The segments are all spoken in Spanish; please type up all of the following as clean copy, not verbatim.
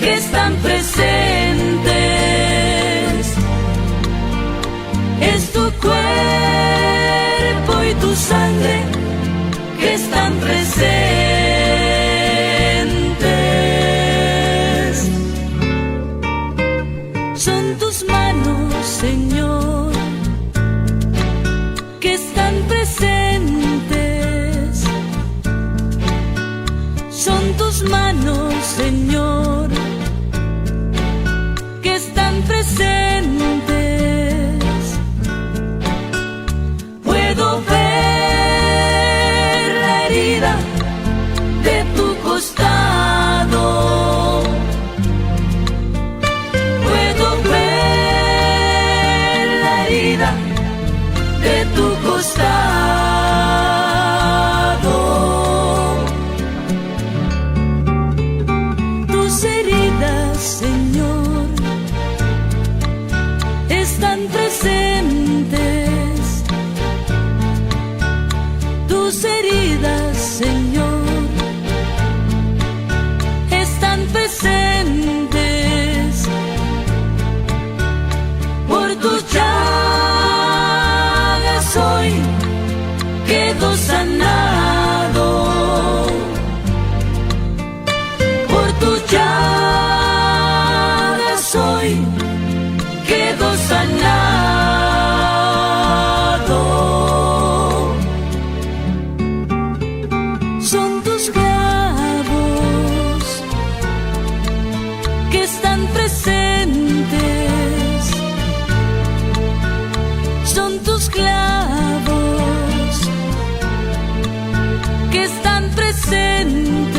que están presentes. Es tu cuerpo y tu sangre que están presentes. Son tus manos, Señor, que están presentes. Son tus manos, Señor, que están presentes. Puedo ver la herida de tu costado. Puedo ver la herida de tu costado. Tus heridas, Señor, están presentes. Tus heridas, Señor, están presentes. Por tus llagas hoy quedo sanado. Por tus llagas hoy quedo sanado. Son tus clavos que están presentes. Son tus clavos que están presentes.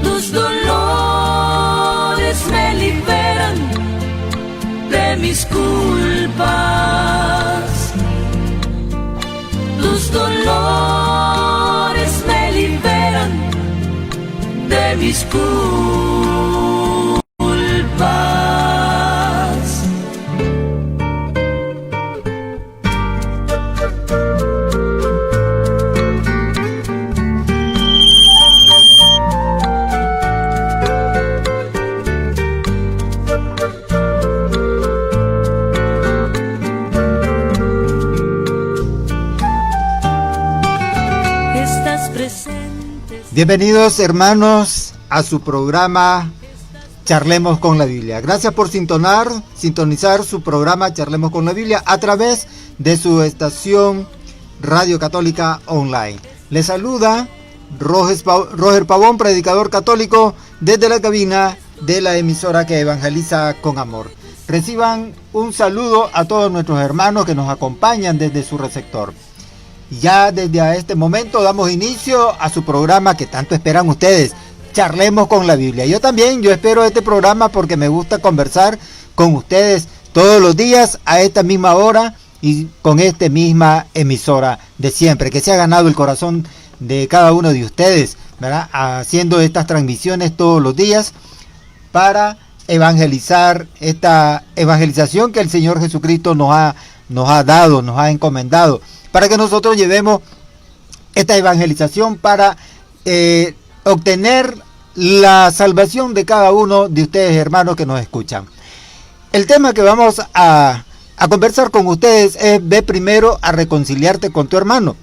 Tus dolores me liberan de mis culpas. Tus dolores me liberan de mis culpas. Bienvenidos, hermanos, a su programa Charlemos con la Biblia. Gracias por sintonizar su programa Charlemos con la Biblia a través de su estación Radio Católica Online. Les saluda Roger Pavón, predicador católico, desde la cabina de la emisora que evangeliza con amor. Reciban un saludo a todos nuestros hermanos que nos acompañan desde su receptor. Ya desde este momento damos inicio a su programa que tanto esperan ustedes, Charlemos con la Biblia. Yo espero este programa porque me gusta conversar con ustedes todos los días a esta misma hora y con esta misma emisora de siempre, que se ha ganado el corazón de cada uno de ustedes, ¿verdad? Haciendo estas transmisiones todos los días para evangelizar, esta evangelización que el Señor Jesucristo nos ha dado, nos ha encomendado, para que nosotros llevemos esta evangelización para obtener la salvación de cada uno de ustedes, hermanos, que nos escuchan. El tema que vamos a conversar con ustedes es: ve primero a reconciliarte con tu hermano.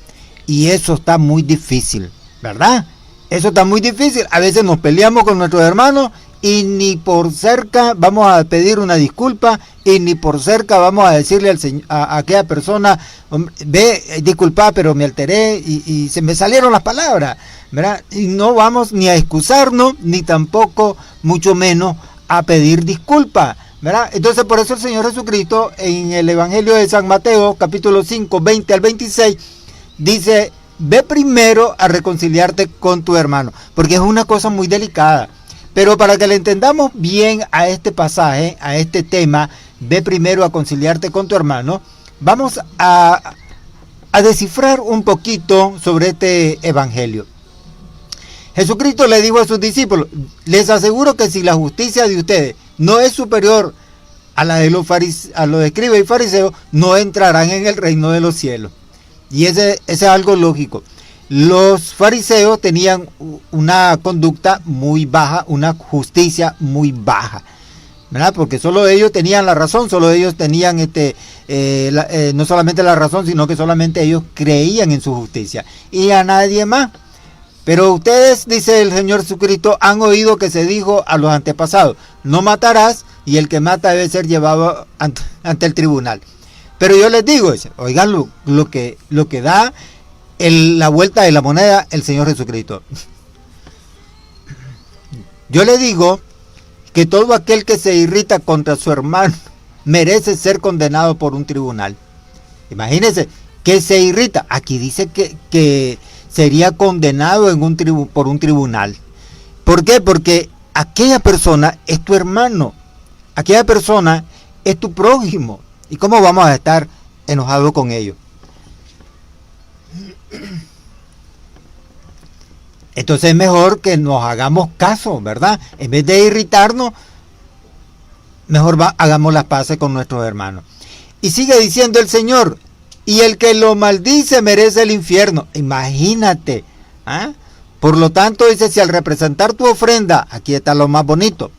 Y eso está muy difícil, ¿verdad? Eso está muy difícil. A veces nos peleamos con nuestros hermanos y ni por cerca vamos a pedir una disculpa, y ni por cerca vamos a decirle a aquella persona: ve, disculpa, pero me alteré y se me salieron las palabras, ¿verdad? Y no vamos ni a excusarnos, ni tampoco, mucho menos, a pedir disculpa, ¿verdad? Entonces, por eso el Señor Jesucristo, en el Evangelio de San Mateo, capítulo 5, 20 al 26, dice: ve primero a reconciliarte con tu hermano, porque es una cosa muy delicada. Pero para que le entendamos bien a este pasaje, a este tema, ve primero a conciliarte con tu hermano, vamos a descifrar un poquito sobre este evangelio. Jesucristo le dijo a sus discípulos: les aseguro que si la justicia de ustedes no es superior a la de los escribas y fariseos, no entrarán en el reino de los cielos. Y ese es algo lógico. los fariseos tenían una conducta muy baja, una justicia muy baja, ¿verdad? Porque solo ellos tenían la razón, solo ellos tenían no solamente la razón, sino que solamente ellos creían en su justicia y a nadie más. Pero ustedes, dice el Señor Jesucristo, han oído que se dijo a los antepasados: no matarás, y el que mata debe ser llevado ante el tribunal. Pero yo les digo, oigan lo que da la vuelta de la moneda el Señor Jesucristo. Yo le digo que todo aquel que se irrita contra su hermano merece ser condenado por un tribunal. Imagínense, que se irrita. Aquí dice que sería condenado por un tribunal. ¿Por qué? Porque aquella persona es tu hermano. Aquella persona es tu prójimo. ¿Y cómo vamos a estar enojados con ellos? Entonces es mejor que nos hagamos caso, ¿verdad? En vez de irritarnos, mejor hagamos las paces con nuestros hermanos. Y sigue diciendo el Señor: y el que lo maldice merece el infierno. Imagínate, ¿ah? Por lo tanto, dice, si al representar tu ofrenda, aquí está lo más bonito,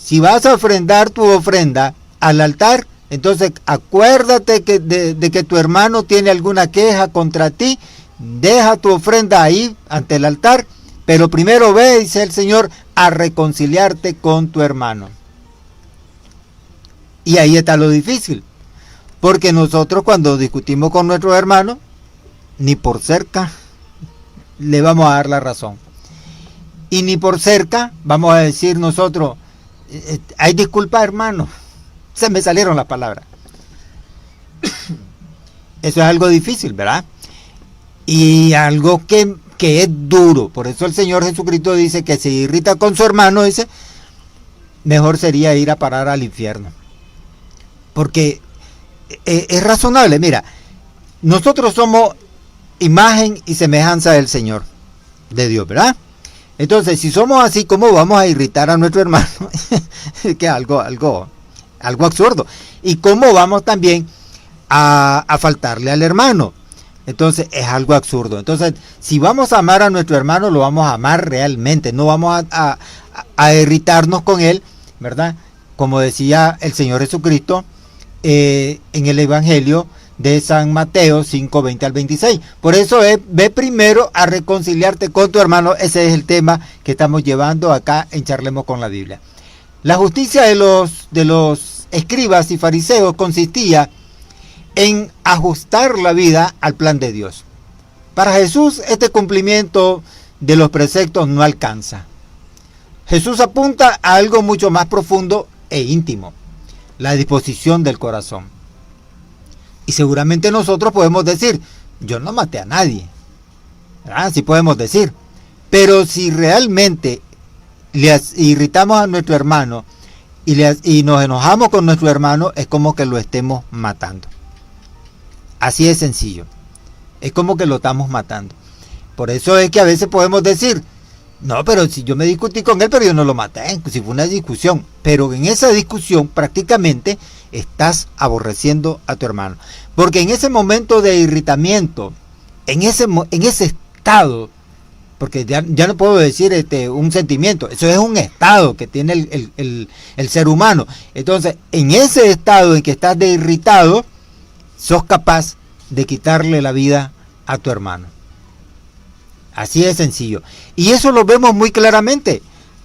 si vas a ofrendar tu ofrenda al altar, entonces acuérdate de que tu hermano tiene alguna queja contra ti, deja tu ofrenda ahí ante el altar, pero primero ve, dice el Señor, a reconciliarte con tu hermano. Y ahí está lo difícil, porque nosotros cuando discutimos con nuestros hermanos, ni por cerca le vamos a dar la razón. Y ni por cerca vamos a decir nosotros: hay disculpa, hermano. Se me salieron las palabras. Eso es algo difícil, ¿verdad? Y algo que es duro. Por eso el Señor Jesucristo dice que si irrita con su hermano, dice, mejor sería ir a parar al infierno. Porque es razonable. Mira, nosotros somos imagen y semejanza del Señor, de Dios, ¿verdad? Entonces, si somos así, ¿cómo vamos a irritar a nuestro hermano? Que es algo absurdo. Y cómo vamos también a faltarle al hermano. Entonces es algo absurdo. Entonces, si vamos a amar a nuestro hermano, lo vamos a amar realmente. No vamos a irritarnos con él, ¿verdad? Como decía el Señor Jesucristo en el Evangelio de San Mateo 5, 20 al 26. Por eso ve primero a reconciliarte con tu hermano. Ese es el tema que estamos llevando acá en Charlemos con la Biblia. La justicia de los escribas y fariseos consistía en ajustar la vida al plan de Dios. Para Jesús, este cumplimiento de los preceptos no alcanza. Jesús apunta a algo mucho más profundo e íntimo: la disposición del corazón. Y seguramente nosotros podemos decir: yo no maté a nadie, ¿verdad? Sí podemos decir. Pero si realmente le irritamos a nuestro hermano y nos enojamos con nuestro hermano, es como que lo estemos matando. Así de sencillo. Es como que lo estamos matando. Por eso es que a veces podemos decir: no, pero si yo me discutí con él, pero yo no lo maté, si fue una discusión. Pero en esa discusión prácticamente estás aborreciendo a tu hermano. Porque en ese momento de irritamiento, en ese estado, porque ya no puedo decir un sentimiento, eso es un estado que tiene el ser humano. Entonces, en ese estado en que estás de irritado, sos capaz de quitarle la vida a tu hermano. Así de sencillo. Y eso lo vemos muy claramente,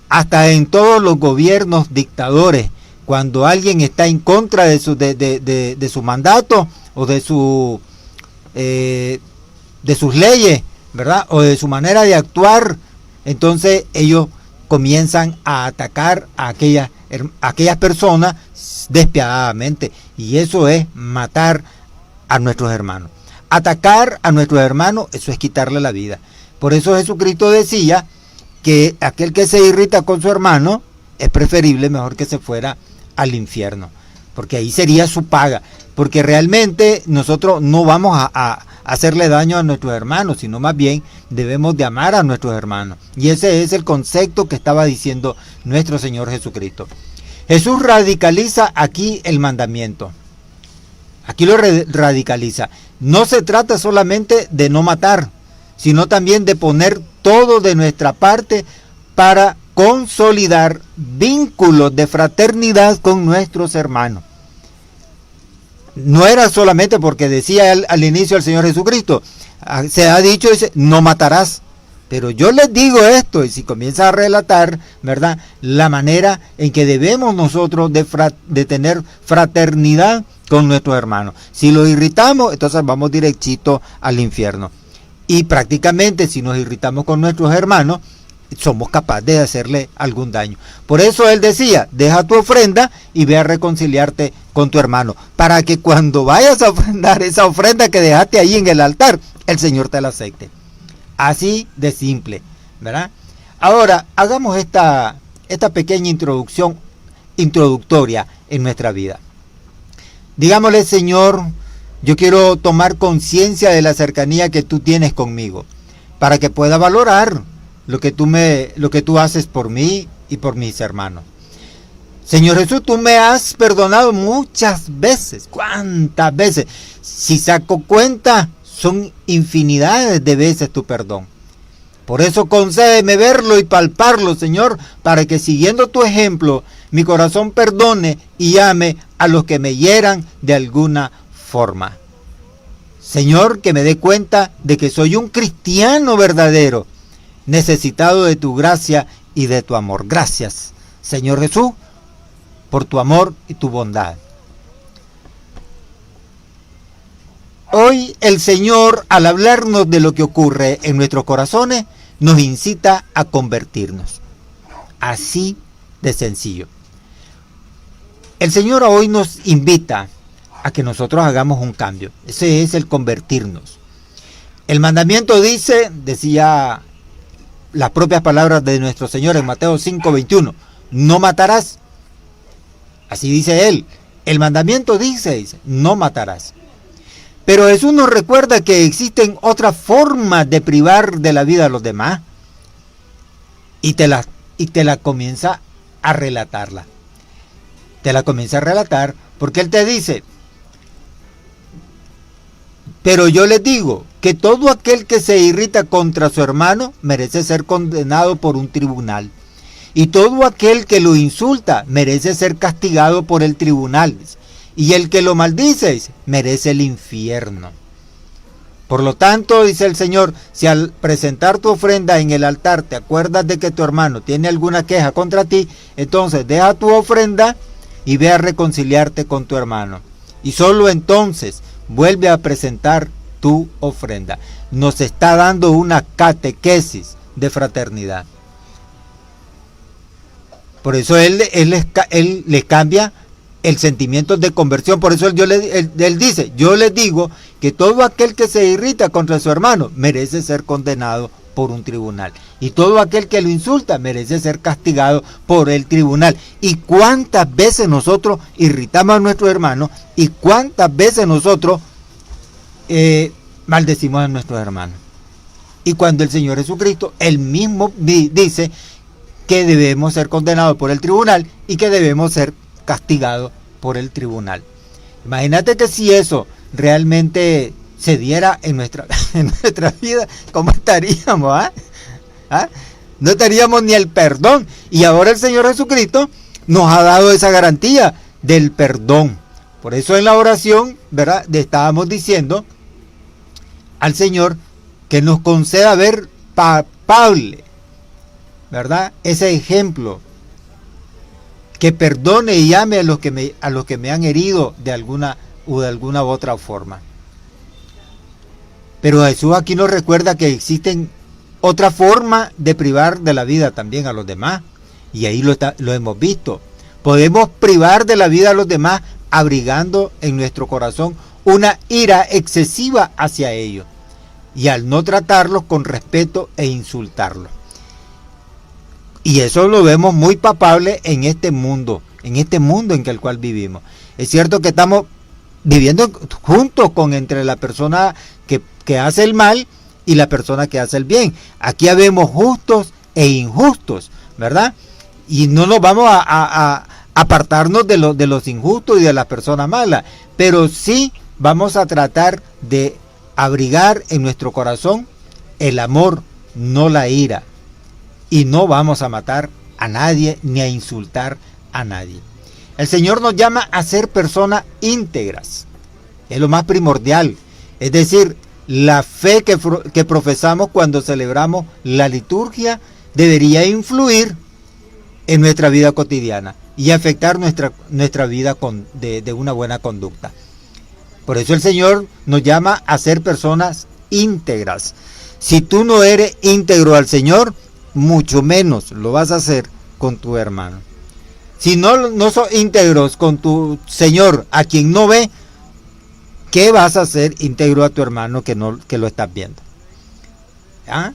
hasta en todos los gobiernos dictadores. Cuando alguien está en contra de su mandato o de sus leyes, ¿verdad? O de su manera de actuar, entonces ellos comienzan a atacar a aquellas personas despiadadamente. Y eso es matar a nuestros hermanos. Atacar a nuestros hermanos, eso es quitarle la vida. Por eso Jesucristo decía que aquel que se irrita con su hermano, es preferible, mejor que se fuera al infierno, porque ahí sería su paga. Porque realmente nosotros no vamos a hacerle daño a nuestros hermanos, sino más bien debemos de amar a nuestros hermanos. Y ese es el concepto que estaba diciendo nuestro Señor Jesucristo. Jesús radicaliza aquí el mandamiento. Aquí lo radicaliza. No se trata solamente de no matar, sino también de poner todo de nuestra parte para consolidar vínculos de fraternidad con nuestros hermanos. No era solamente porque decía él al inicio el Señor Jesucristo, se ha dicho, dice, no matarás. Pero yo les digo esto, y si comienza a relatar, ¿verdad?, la manera en que debemos nosotros de tener fraternidad con nuestros hermanos. Si los irritamos, entonces vamos derechito al infierno. Y prácticamente si nos irritamos con nuestros hermanos, somos capaces de hacerle algún daño. Por eso él decía, deja tu ofrenda y ve a reconciliarte con tu hermano, para que cuando vayas a ofrendar esa ofrenda que dejaste ahí en el altar, el Señor te la acepte. Así de simple, ¿verdad? Ahora, hagamos esta pequeña introductoria en nuestra vida. Digámosle, Señor, yo quiero tomar conciencia de la cercanía que tú tienes conmigo, para que pueda valorar lo que tú haces por mí y por mis hermanos. Señor Jesús, tú me has perdonado muchas veces. ¿Cuántas veces? Si saco cuenta, son infinidades de veces tu perdón. Por eso concédeme verlo y palparlo, Señor, para que siguiendo tu ejemplo, mi corazón perdone y ame a los que me hieran de alguna forma. Señor, que me dé cuenta de que soy un cristiano verdadero, necesitado de tu gracia y de tu amor. Gracias, Señor Jesús, por tu amor y tu bondad. Hoy el Señor, al hablarnos de lo que ocurre en nuestros corazones, nos incita a convertirnos. Así de sencillo. El Señor hoy nos invita a que nosotros hagamos un cambio. Ese es el convertirnos. El mandamiento decía las propias palabras de nuestro Señor en Mateo 5:21, no matarás. Así dice Él. El mandamiento dice, no matarás. Pero Jesús nos recuerda que existen otras formas de privar de la vida a los demás. Y te la comienza a relatarla. Te la comienza a relatar porque Él te dice, pero yo les digo que todo aquel que se irrita contra su hermano merece ser condenado por un tribunal. Y todo aquel que lo insulta merece ser castigado por el tribunal. Y el que lo maldice merece el infierno. Por lo tanto, dice el Señor, si al presentar tu ofrenda en el altar te acuerdas de que tu hermano tiene alguna queja contra ti, entonces deja tu ofrenda y ve a reconciliarte con tu hermano. Y solo entonces vuelve a presentar tu ofrenda. Nos está dando una catequesis de fraternidad. Por eso él le cambia el sentimiento de conversión. Por eso él dice, yo les digo que todo aquel que se irrita contra su hermano merece ser condenado por un tribunal. Y todo aquel que lo insulta merece ser castigado por el tribunal. ¿Y cuántas veces nosotros irritamos a nuestro hermano? ¿Y cuántas veces nosotros maldecimos a nuestros hermanos? Y cuando el Señor Jesucristo, él mismo dice que debemos ser condenados por el tribunal y que debemos ser castigados por el tribunal. Imagínate que si eso realmente se diera en nuestra vida, ¿cómo estaríamos? No estaríamos ni el perdón. Y ahora el Señor Jesucristo nos ha dado esa garantía del perdón. Por eso en la oración, ¿verdad?, le estábamos diciendo al Señor que nos conceda ver palpable, ¿verdad?, ese ejemplo, que perdone y ame a los que me han herido de alguna u otra forma. Pero Jesús aquí nos recuerda que existen otra forma de privar de la vida también a los demás, y ahí lo hemos visto. Podemos privar de la vida a los demás abrigando en nuestro corazón una ira excesiva hacia ellos, y al no tratarlos con respeto e insultarlos. Y eso lo vemos muy palpable en este mundo en el cual vivimos. Es cierto que estamos viviendo juntos entre la persona que hace el mal y la persona que hace el bien. Aquí habemos justos e injustos, ¿verdad? Y no nos vamos a apartarnos de los injustos y de las personas malas, pero sí vamos a tratar de abrigar en nuestro corazón el amor, no la ira. Y no vamos a matar a nadie ni a insultar a nadie. El Señor nos llama a ser personas íntegras. Es lo más primordial. Es decir, la fe que profesamos cuando celebramos la liturgia debería influir en nuestra vida cotidiana y afectar nuestra vida de una buena conducta. Por eso el Señor nos llama a ser personas íntegras. Si tú no eres íntegro al Señor, mucho menos lo vas a hacer con tu hermano. Si no sos íntegros con tu Señor, a quien no ve, ¿qué vas a hacer íntegro a tu hermano que lo estás viendo? ¿Ah?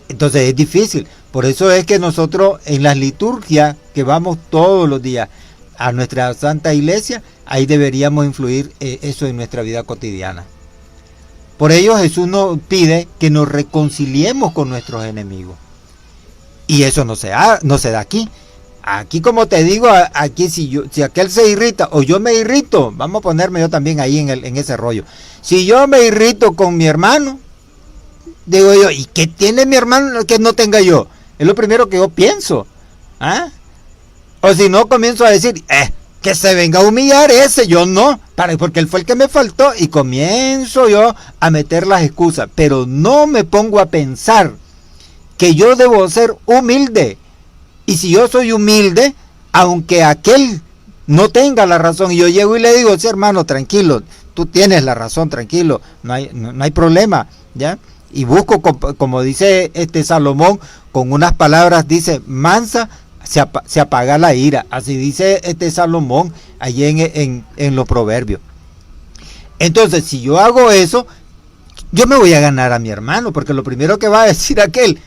Entonces es difícil. Por eso es que nosotros en las liturgias que vamos todos los días a nuestra Santa Iglesia, ahí deberíamos influir eso en nuestra vida cotidiana. Por ello Jesús nos pide que nos reconciliemos con nuestros enemigos. Y eso no se da aquí. Aquí, como te digo, aquí si aquel se irrita o yo me irrito, vamos a ponerme yo también ahí en ese rollo. Si yo me irrito con mi hermano, digo yo, ¿y qué tiene mi hermano que no tenga yo? Es lo primero que yo pienso. ¿Ah? O si no, comienzo a decir, que se venga a humillar ese, yo no, porque él fue el que me faltó, y comienzo yo a meter las excusas, pero no me pongo a pensar que yo debo ser humilde. Y si yo soy humilde, aunque aquel no tenga la razón, y yo llego y le digo, sí, hermano, tranquilo, tú tienes la razón, tranquilo, no hay problema, ¿ya? Y busco, como dice Salomón, con unas palabras, dice, mansa se apaga la ira. Así dice Salomón allí en los proverbios. Entonces, si yo hago eso, yo me voy a ganar a mi hermano, porque lo primero que va a decir aquel,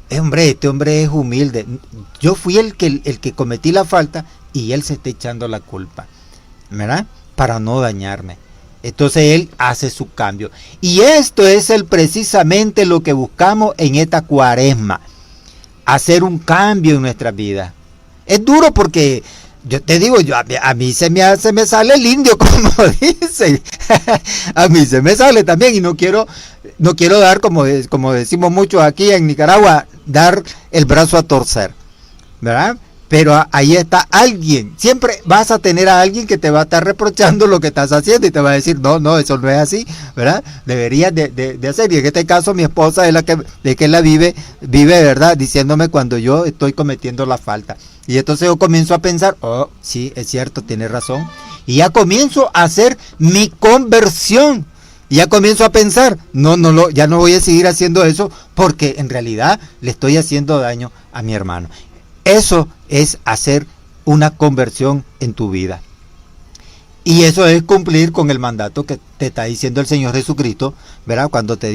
este hombre es humilde. Yo fui el que cometí la falta y él se está echando la culpa, ¿verdad? Para no dañarme. Entonces él hace su cambio. Y esto es precisamente lo que buscamos en esta cuaresma. Hacer un cambio en nuestra vida. Es duro porque, yo te digo, a mí se me sale el indio, como dicen. A mí se me sale también y no quiero dar, como decimos mucho aquí en Nicaragua, dar el brazo a torcer, ¿verdad? Pero ahí está alguien. Siempre vas a tener a alguien que te va a estar reprochando lo que estás haciendo y te va a decir, no, eso no es así, ¿verdad? Deberías de hacer. Y en este caso mi esposa es la que la vive, ¿verdad? Diciéndome cuando yo estoy cometiendo la falta. Y entonces yo comienzo a pensar, sí, es cierto, tienes razón. Y ya comienzo a hacer mi conversión. Y ya comienzo a pensar, ya no voy a seguir haciendo eso porque en realidad le estoy haciendo daño a mi hermano. Eso es hacer una conversión en tu vida. Y eso es cumplir con el mandato que te está diciendo el Señor Jesucristo, ¿verdad? Cuando se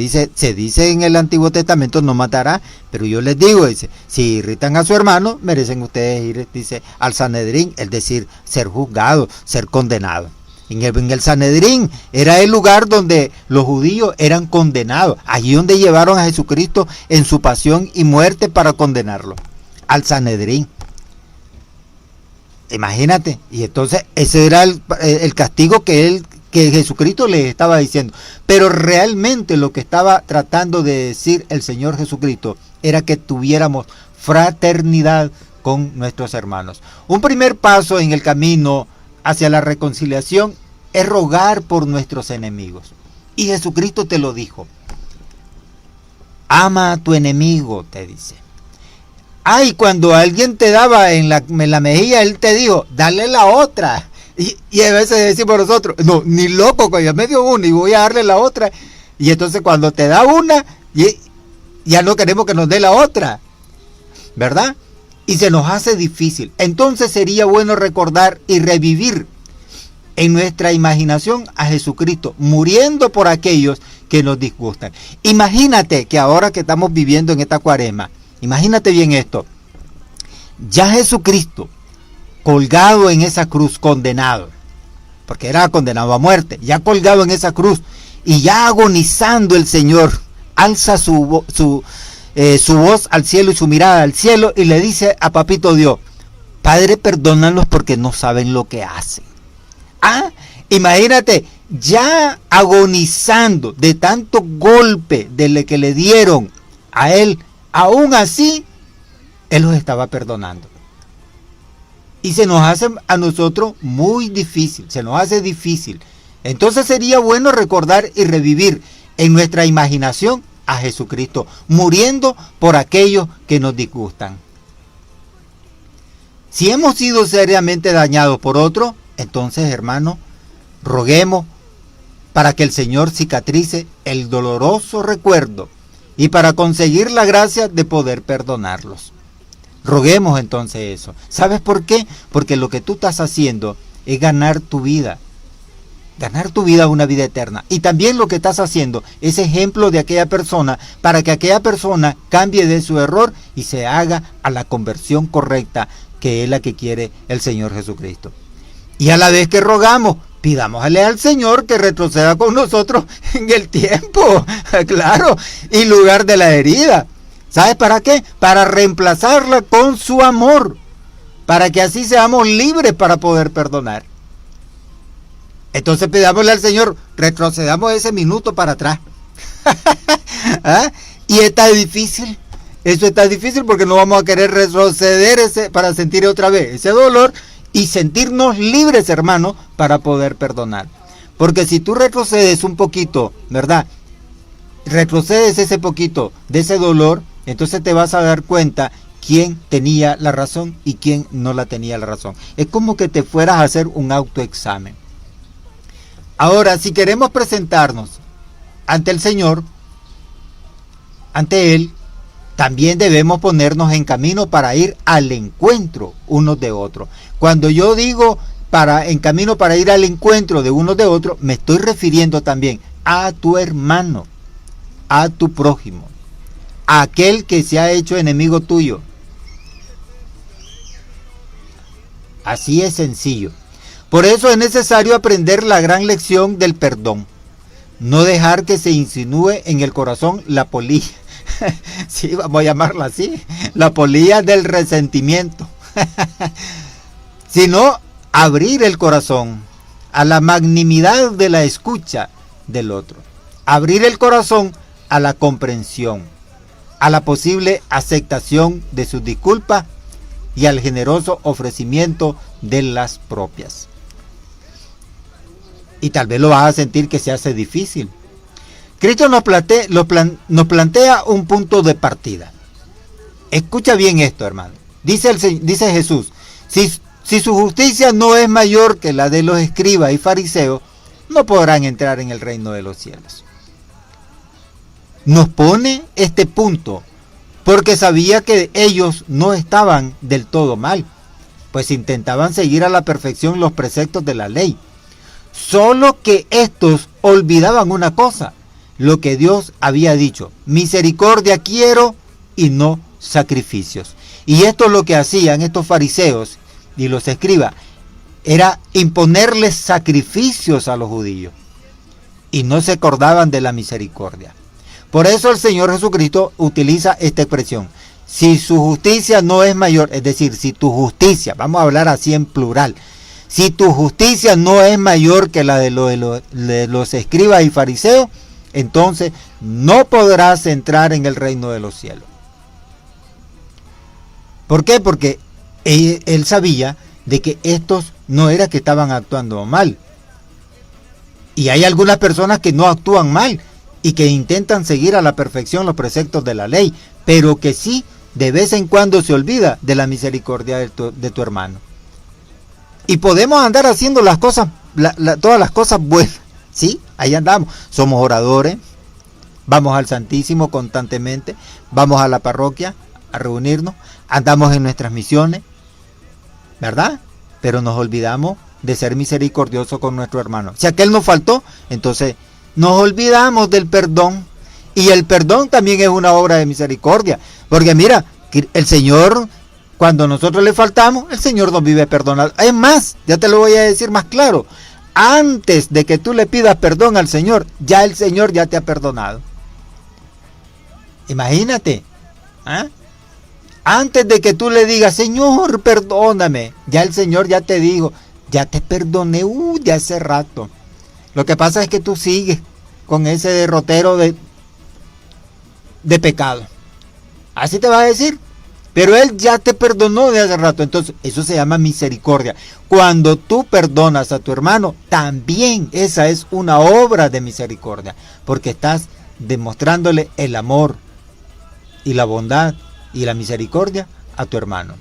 dice en el Antiguo Testamento, no matará, pero yo les digo, dice, si irritan a su hermano, merecen ustedes ir, dice, al Sanedrín, es decir, ser juzgado, ser condenado. En el Sanedrín era el lugar donde los judíos eran condenados, allí donde llevaron a Jesucristo en su pasión y muerte para condenarlo, al Sanedrín. Imagínate, y entonces ese era el castigo que Jesucristo les estaba diciendo. Pero realmente lo que estaba tratando de decir el Señor Jesucristo era que tuviéramos fraternidad con nuestros hermanos. Un primer paso en el camino hacia la reconciliación es rogar por nuestros enemigos. Y Jesucristo te lo dijo. Ama a tu enemigo, te dice. Cuando alguien te daba en la mejilla, él te dijo, dale la otra. Y a veces decimos nosotros, no, ni loco, que ya me dio una y voy a darle la otra. Y entonces cuando te da una, ya no queremos que nos dé la otra, ¿verdad? Y se nos hace difícil. Entonces sería bueno recordar y revivir en nuestra imaginación a Jesucristo, muriendo por aquellos que nos disgustan. Imagínate que ahora que estamos viviendo en esta cuaresma, imagínate bien esto, ya Jesucristo colgado en esa cruz, condenado, porque era condenado a muerte, ya colgado en esa cruz y ya agonizando, el Señor alza su voz al cielo y su mirada al cielo y le dice a Papito Dios, Padre, perdónalos porque no saben lo que hacen. Imagínate, ya agonizando de tanto golpe de que le dieron a él, aún así, él los estaba perdonando. Y se nos hace a nosotros muy difícil, se nos hace difícil. Entonces sería bueno recordar y revivir en nuestra imaginación a Jesucristo, muriendo por aquellos que nos disgustan. Si hemos sido seriamente dañados por otro, entonces, hermano, roguemos para que el Señor cicatrice el doloroso recuerdo y para conseguir la gracia de poder perdonarlos. Roguemos entonces eso. ¿Sabes por qué? Porque lo que tú estás haciendo es ganar tu vida una vida eterna. Y también lo que estás haciendo es ejemplo de aquella persona para que aquella persona cambie de su error y se haga a la conversión correcta, que es la que quiere el Señor Jesucristo. Y a la vez que rogamos, pidámosle al Señor que retroceda con nosotros en el tiempo, claro, en lugar de la herida. ¿Sabes para qué? Para reemplazarla con su amor, para que así seamos libres para poder perdonar. Entonces pidámosle al Señor, retrocedamos ese minuto para atrás. ¿Ah? Y está difícil. Eso está difícil porque no vamos a querer retroceder para sentir otra vez ese dolor y sentirnos libres, hermano, para poder perdonar. Porque si tú retrocedes un poquito, ¿verdad? Retrocedes ese poquito de ese dolor, entonces te vas a dar cuenta quién tenía la razón y quién no la tenía la razón. Es como que te fueras a hacer un autoexamen. Ahora, si queremos presentarnos ante el Señor, ante Él, también debemos ponernos en camino para ir al encuentro unos de otros. Cuando yo digo en camino para ir al encuentro de unos de otros, me estoy refiriendo también a tu hermano, a tu prójimo, a aquel que se ha hecho enemigo tuyo. Así es sencillo. Por eso es necesario aprender la gran lección del perdón. No dejar que se insinúe en el corazón la polilla. Sí, vamos a llamarla así. La polilla del resentimiento. Sino abrir el corazón a la magnanimidad de la escucha del otro. Abrir el corazón a la comprensión, a la posible aceptación de sus disculpas y al generoso ofrecimiento de las propias. Y tal vez lo vas a sentir que se hace difícil. Cristo nos plantea un punto de partida. Escucha bien esto, hermano. Dice Jesús, si su justicia no es mayor que la de los escribas y fariseos, no podrán entrar en el reino de los cielos. Nos pone este punto porque sabía que ellos no estaban del todo mal, pues intentaban seguir a la perfección los preceptos de la ley. Solo que estos olvidaban una cosa, lo que Dios había dicho: misericordia quiero y no sacrificios. Y esto es lo que hacían estos fariseos y los escribas, era imponerles sacrificios a los judíos y no se acordaban de la misericordia. Por eso el Señor Jesucristo utiliza esta expresión: si su justicia no es mayor, es decir, si tu justicia, vamos a hablar así en plural, si tu justicia no es mayor que la de los escribas y fariseos, entonces no podrás entrar en el reino de los cielos. ¿Por qué? Porque él sabía de que estos no era que estaban actuando mal. Y hay algunas personas que no actúan mal y que intentan seguir a la perfección los preceptos de la ley, pero que sí de vez en cuando se olvida de la misericordia de tu hermano. Y podemos andar haciendo las cosas, todas las cosas buenas, ¿sí? Ahí andamos. Somos oradores, vamos al Santísimo constantemente, vamos a la parroquia a reunirnos, andamos en nuestras misiones, ¿verdad? Pero nos olvidamos de ser misericordiosos con nuestro hermano. Si aquel nos faltó, entonces nos olvidamos del perdón. Y el perdón también es una obra de misericordia. Porque mira, el Señor, cuando nosotros le faltamos, el Señor nos vive perdonado. Es más, ya te lo voy a decir más claro. Antes de que tú le pidas perdón al Señor, ya el Señor ya te ha perdonado. Imagínate. ¿Ah? Antes de que tú le digas: Señor, perdóname, ya el Señor ya te dijo: ya te perdoné de hace rato. Lo que pasa es que tú sigues con ese derrotero de pecado. Así te va a decir. Pero Él ya te perdonó de hace rato. Entonces, eso se llama misericordia. Cuando tú perdonas a tu hermano, también esa es una obra de misericordia. Porque estás demostrándole el amor y la bondad y la misericordia a tu hermano.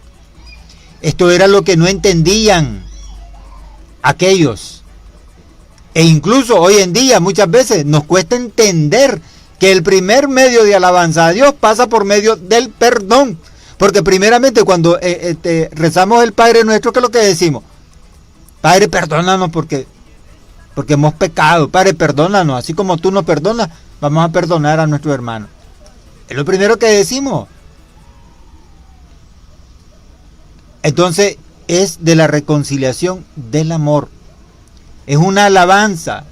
Esto era lo que no entendían aquellos. E incluso hoy en día muchas veces nos cuesta entender que el primer medio de alabanza a Dios pasa por medio del perdón. Porque primeramente cuando rezamos el Padre Nuestro, ¿qué es lo que decimos? Padre, perdónanos porque hemos pecado. Padre, perdónanos. Así como tú nos perdonas, vamos a perdonar a nuestro hermano. Es lo primero que decimos. Entonces es de la reconciliación del amor. Es una alabanza.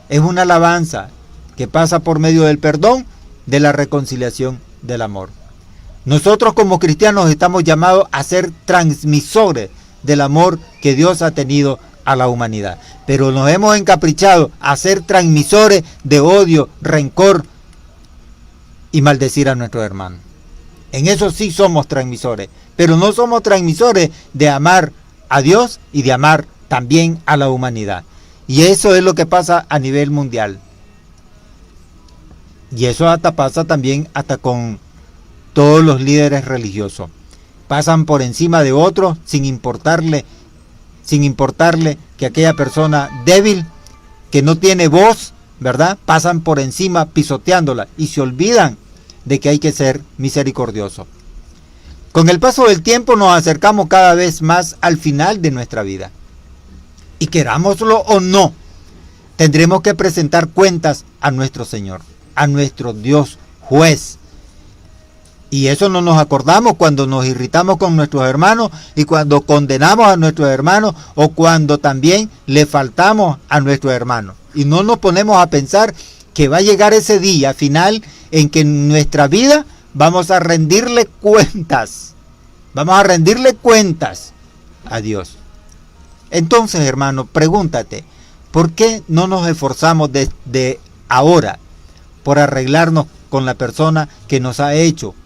Es una alabanza que pasa por medio del perdón, de la reconciliación del amor. Nosotros como cristianos estamos llamados a ser transmisores del amor que Dios ha tenido a la humanidad. Pero nos hemos encaprichado a ser transmisores de odio, rencor y maldecir a nuestros hermanos. En eso sí somos transmisores, pero no somos transmisores de amar a Dios y de amar también a la humanidad. Y eso es lo que pasa a nivel mundial. Y eso pasa también hasta con todos los líderes religiosos. Pasan por encima de otros sin importarle que aquella persona débil, que no tiene voz, ¿verdad? Pasan por encima pisoteándola y se olvidan de que hay que ser misericordioso. Con el paso del tiempo nos acercamos cada vez más al final de nuestra vida. Y querámoslo o no, tendremos que presentar cuentas a nuestro Señor, a nuestro Dios juez. Y eso no nos acordamos cuando nos irritamos con nuestros hermanos y cuando condenamos a nuestros hermanos o cuando también le faltamos a nuestros hermanos. Y no nos ponemos a pensar que va a llegar ese día final en que en nuestra vida vamos a rendirle cuentas. Vamos a rendirle cuentas a Dios. Entonces, hermano, pregúntate, ¿por qué no nos esforzamos desde ahora por arreglarnos con la persona que nos ha hecho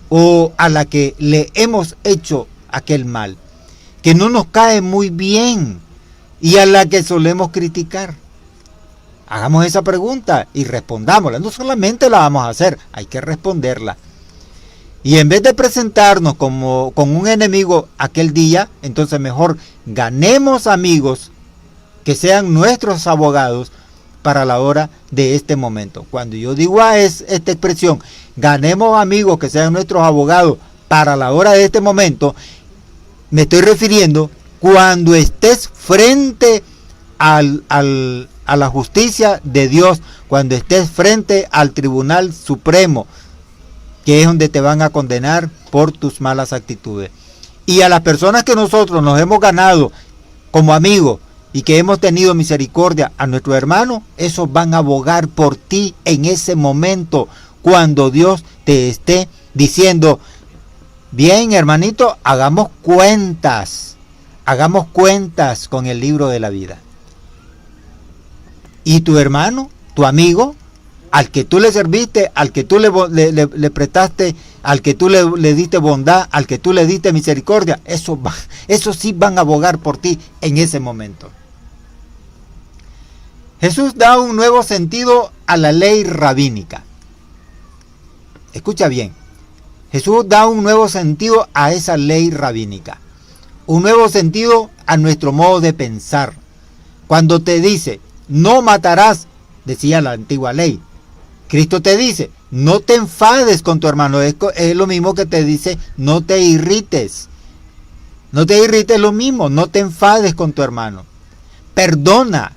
o a la que le hemos hecho aquel mal, que no nos cae muy bien y a la que solemos criticar? Hagamos esa pregunta y respondámosla. No solamente la vamos a hacer, hay que responderla. Y en vez de presentarnos como con un enemigo aquel día, entonces mejor ganemos amigos que sean nuestros abogados para la hora de este momento. Cuando yo digo esta expresión, ganemos amigos que sean nuestros abogados para la hora de este momento, me estoy refiriendo cuando estés frente a la justicia de Dios, cuando estés frente al Tribunal Supremo, que es donde te van a condenar por tus malas actitudes. Y a las personas que nosotros nos hemos ganado como amigos y que hemos tenido misericordia a nuestro hermano, esos van a abogar por ti en ese momento, cuando Dios te esté diciendo: bien, hermanito, hagamos cuentas con el libro de la vida. Y tu hermano, tu amigo, al que tú le serviste, al que tú le prestaste, al que tú le diste bondad, al que tú le diste misericordia, esos sí van a abogar por ti en ese momento. Jesús da un nuevo sentido a la ley rabínica. Escucha bien, Jesús da un nuevo sentido a esa ley rabínica, un nuevo sentido a nuestro modo de pensar. Cuando te dice, no matarás, decía la antigua ley, Cristo te dice, no te enfades con tu hermano. Es lo mismo que te dice, no te irrites. No te irrites, lo mismo, no te enfades con tu hermano. Perdona.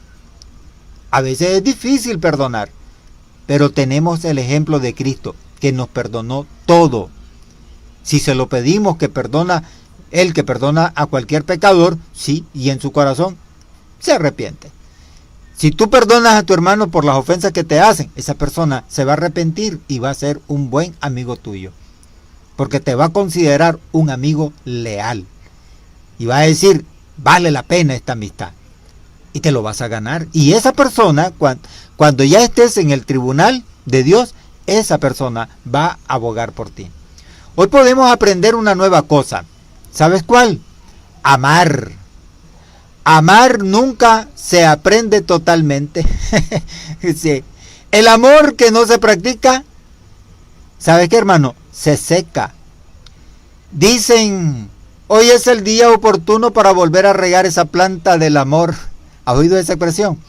A veces es difícil perdonar, pero tenemos el ejemplo de Cristo, que nos perdonó todo. Si se lo pedimos que perdona, Él que perdona a cualquier pecador, sí, y en su corazón se arrepiente. Si tú perdonas a tu hermano por las ofensas que te hacen, esa persona se va a arrepentir y va a ser un buen amigo tuyo. Porque te va a considerar un amigo leal. Y va a decir, vale la pena esta amistad. y te lo vas a ganar. Y esa persona, cuando ya estés en el tribunal de Dios, esa persona va a abogar por ti. Hoy podemos aprender una nueva cosa. ¿Sabes cuál? Amar. Amar nunca se aprende totalmente. Sí. El amor que no se practica, ¿sabes qué, hermano? Se seca. Dicen, hoy es el día oportuno para volver a regar esa planta del amor. ¿Has oído esa expresión?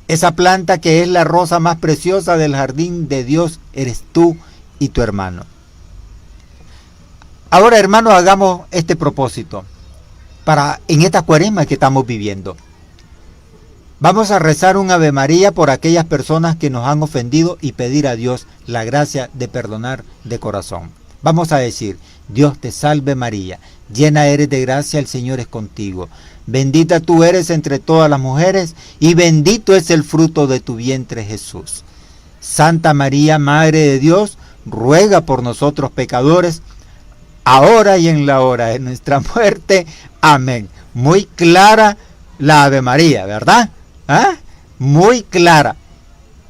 Esa planta que es la rosa más preciosa del jardín de Dios, eres tú y tu hermano. Ahora, hermano, hagamos este propósito en esta cuaresma que estamos viviendo. Vamos a rezar un Ave María por aquellas personas que nos han ofendido y pedir a Dios la gracia de perdonar de corazón. Vamos a decir, Dios te salve María, llena eres de gracia, el Señor es contigo. Bendita tú eres entre todas las mujeres y bendito es el fruto de tu vientre Jesús. Santa María, Madre de Dios, ruega por nosotros pecadores, ahora y en la hora de nuestra muerte. Amén. Muy clara la Ave María, ¿verdad? ¿Ah? Muy clara.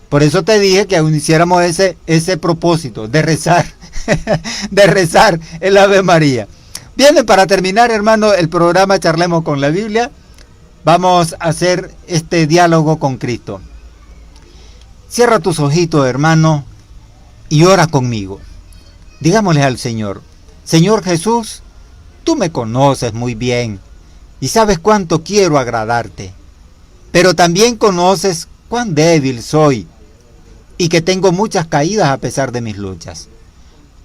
Por eso te dije que aún hiciéramos ese propósito de rezar, de rezar el Ave María. Bien, para terminar, hermano, el programa Charlemos con la Biblia, vamos a hacer este diálogo con Cristo. Cierra tus ojitos, hermano, y ora conmigo. Digámosle al Señor, Señor Jesús, tú me conoces muy bien y sabes cuánto quiero agradarte, pero también conoces cuán débil soy y que tengo muchas caídas a pesar de mis luchas.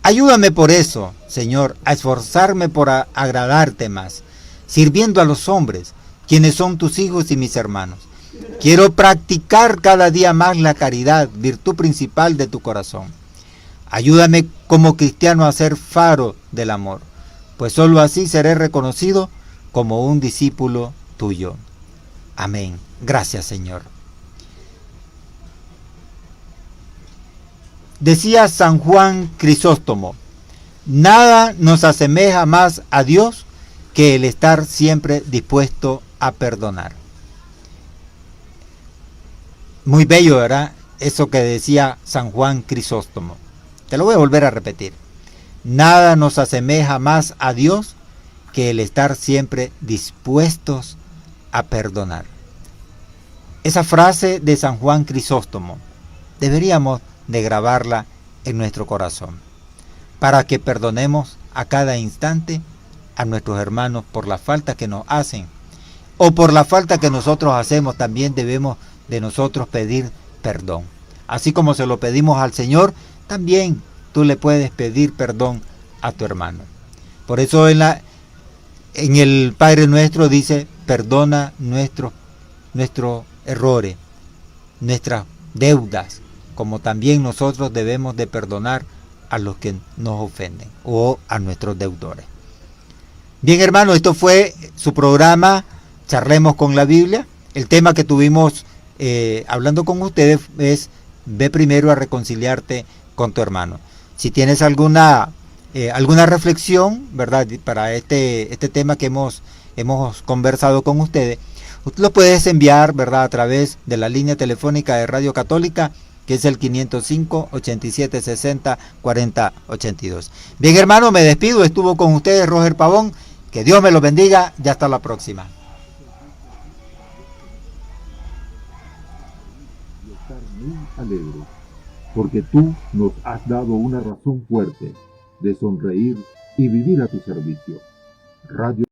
Ayúdame por eso, Señor, a esforzarme por agradarte más, sirviendo a los hombres, quienes son tus hijos y mis hermanos. Quiero practicar cada día más la caridad, virtud principal de tu corazón. Ayúdame como cristiano a ser faro del amor, pues sólo así seré reconocido como un discípulo tuyo. Amén. Gracias, Señor. Decía San Juan Crisóstomo, nada nos asemeja más a Dios que el estar siempre dispuesto a perdonar. Muy bello, ¿verdad? Eso que decía San Juan Crisóstomo. Te lo voy a volver a repetir. Nada nos asemeja más a Dios que el estar siempre dispuestos a perdonar. Esa frase de San Juan Crisóstomo deberíamos de grabarla en nuestro corazón, para que perdonemos a cada instante a nuestros hermanos por la falta que nos hacen, o por la falta que nosotros hacemos. También debemos de nosotros pedir perdón. Así como se lo pedimos al Señor, también tú le puedes pedir perdón a tu hermano. Por eso en el Padre Nuestro dice, perdona nuestros errores, nuestras deudas, como también nosotros debemos de perdonar a los que nos ofenden o a nuestros deudores. Bien, hermano, esto fue su programa Charlemos con la Biblia. El tema que tuvimos hablando con ustedes es ve primero a reconciliarte con tu hermano. Si tienes alguna reflexión, ¿verdad?, para este tema que hemos conversado con ustedes, usted lo puedes enviar, ¿verdad?, a través de la línea telefónica de Radio Católica, que es el 505-8760-4082. Bien, hermano, me despido. Estuvo con ustedes Roger Pavón. Que Dios me los bendiga. Ya hasta la próxima. Y estar muy alegres, porque tú nos has dado una razón fuerte de sonreír y vivir a tu servicio. Radio